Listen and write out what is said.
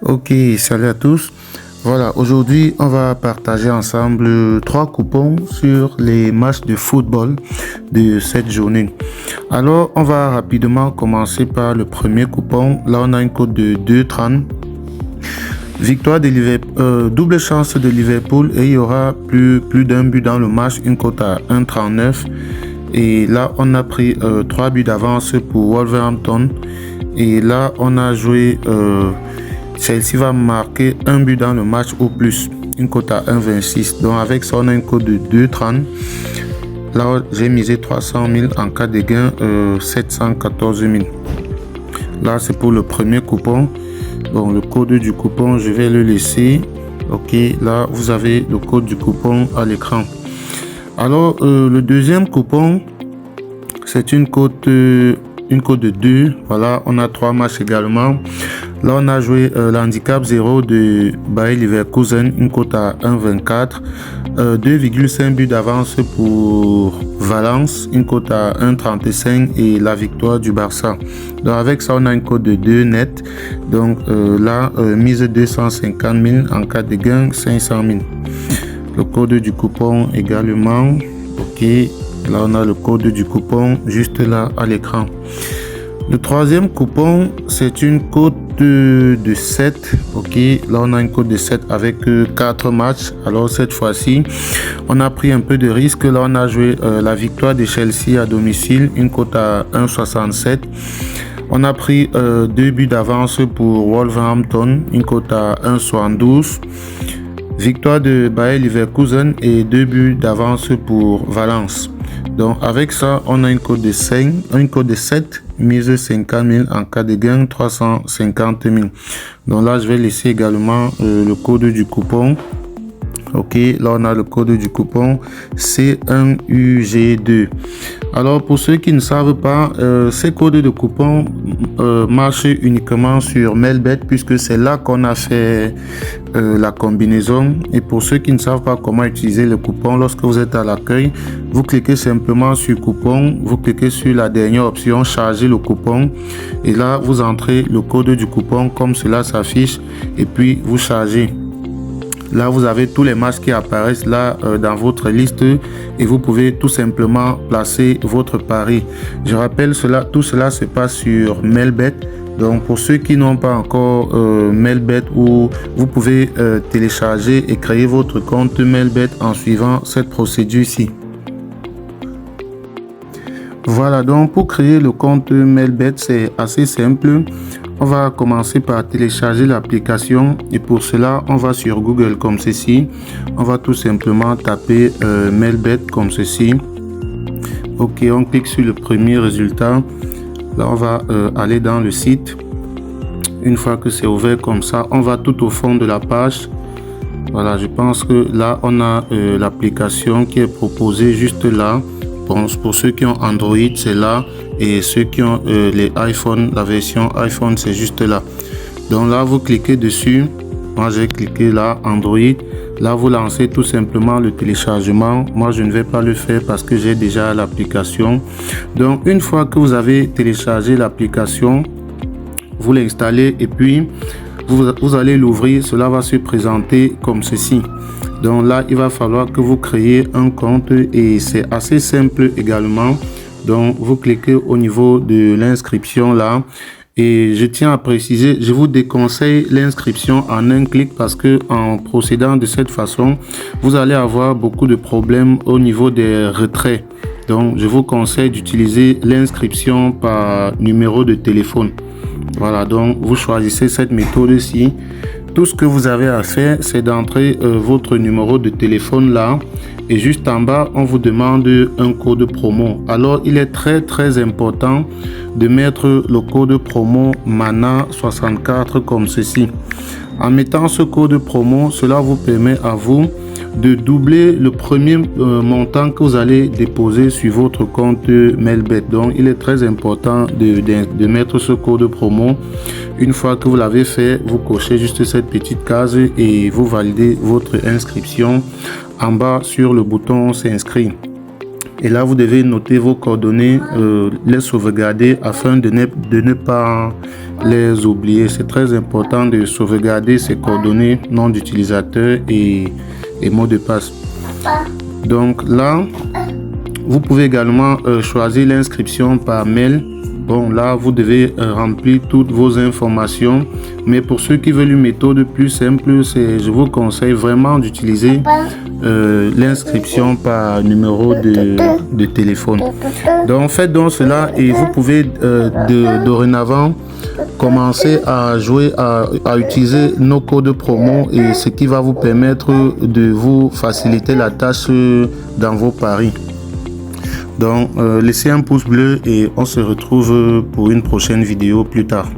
Ok, salut à tous. Voilà, aujourd'hui, on va partager ensemble 3 coupons sur les matchs de football de cette journée. Alors, on va rapidement commencer par le premier coupon. Là, on a une cote de 2,30. Victoire de Liverpool, double chance de Liverpool et il y aura plus d'un but dans le match, une cote à 1,39. Et là, on a pris 3 buts d'avance pour Wolverhampton. Et là, on a joué... Chelsea va marquer un but dans le match ou plus, une cote à 1,26. Donc avec ça, on a une cote de 2,30. Là, j'ai misé 300 000 en cas de gain, 714 000. Là, c'est pour le premier coupon. Bon, le code du coupon, je vais le laisser. Ok, là, vous avez le code du coupon à l'écran. Alors, le deuxième coupon, c'est une cote de 2. Voilà, on a 3 matchs également. Là, on a joué l'handicap 0 de Bayer Leverkusen, une cote à 1,24. 2,5 buts d'avance pour Valence, une cote à 1,35 et la victoire du Barça. Donc avec ça, on a une cote de 2 net. Donc là, mise 250 000 en cas de gain, 500 000. Le code du coupon également. Ok, là on a le code du coupon juste là à l'écran. Le troisième coupon, c'est une cote de 7. Ok, là on a une cote de 7 avec 4 matchs. Alors cette fois-ci, on a pris un peu de risque. Là on a joué la victoire de Chelsea à domicile, une cote à 1,67. On a pris 2 buts d'avance pour Wolverhampton, une cote à 1,72. Victoire de Bayer Leverkusen et 2 buts d'avance pour Valence. Donc avec ça, on a une cote de 5, une cote de 7, mise 50 000 en cas de gain, 350 000. Donc là, je vais laisser également le code du coupon. Ok, là on a le code du coupon C1UG2. Alors pour ceux qui ne savent pas, ces codes de coupon marchent uniquement sur Melbet puisque c'est là qu'on a fait la combinaison. Et pour ceux qui ne savent pas comment utiliser le coupon, lorsque vous êtes à l'accueil, vous cliquez simplement sur coupon, vous cliquez sur la dernière option, charger le coupon et là vous entrez le code du coupon comme cela s'affiche et puis vous chargez. Là, vous avez tous les matchs qui apparaissent là dans votre liste et vous pouvez tout simplement placer votre pari. Je rappelle tout cela se passe sur Melbet. Donc, pour ceux qui n'ont pas encore Melbet, vous pouvez télécharger et créer votre compte Melbet en suivant cette procédure ici. Voilà, donc pour créer le compte Melbet, c'est assez simple. On va commencer par télécharger l'application et pour cela, on va sur Google comme ceci. On va tout simplement taper Melbet comme ceci. Ok, on clique sur le premier résultat. Là, on va aller dans le site. Une fois que c'est ouvert comme ça, on va tout au fond de la page. Voilà, je pense que là, on a l'application qui est proposée juste là. Bon, pour ceux qui ont Android, c'est là. Et ceux qui ont les iPhones, la version iPhone, c'est juste là. Donc là, vous cliquez dessus. Moi, j'ai cliqué là, Android. Là, vous lancez tout simplement le téléchargement. Moi, je ne vais pas le faire parce que j'ai déjà l'application. Donc, une fois que vous avez téléchargé l'application, vous l'installez et puis vous allez l'ouvrir. Cela va se présenter comme ceci. Donc là, il va falloir que vous créez un compte et c'est assez simple également. Donc, vous cliquez au niveau de l'inscription là. Et je tiens à préciser, je vous déconseille l'inscription en un clic parce que en procédant de cette façon, vous allez avoir beaucoup de problèmes au niveau des retraits. Donc, je vous conseille d'utiliser l'inscription par numéro de téléphone. Voilà, donc vous choisissez cette méthode-ci. Tout ce que vous avez à faire, c'est d'entrer votre numéro de téléphone là. Et juste en bas, on vous demande un code promo. Alors, il est très important de mettre le code promo MANA64 comme ceci. En mettant ce code promo, cela vous permet à vous de doubler le premier montant que vous allez déposer sur votre compte Melbet. Donc, il est très important de mettre ce code promo. Une fois que vous l'avez fait, vous cochez juste cette petite case et vous validez votre inscription en bas sur le bouton s'inscrire. Et là, vous devez noter vos coordonnées, les sauvegarder afin de ne pas les oublier. C'est très important de sauvegarder ces coordonnées, nom d'utilisateur et mot de passe. Donc là, vous pouvez également choisir l'inscription par mail. Bon, là, vous devez remplir toutes vos informations. Mais pour ceux qui veulent une méthode plus simple, je vous conseille vraiment d'utiliser l'inscription par numéro de téléphone. Donc, faites donc cela et vous pouvez dorénavant commencer à jouer, à utiliser nos codes promo, et ce qui va vous permettre de vous faciliter la tâche dans vos paris. Donc laissez un pouce bleu et on se retrouve pour une prochaine vidéo plus tard.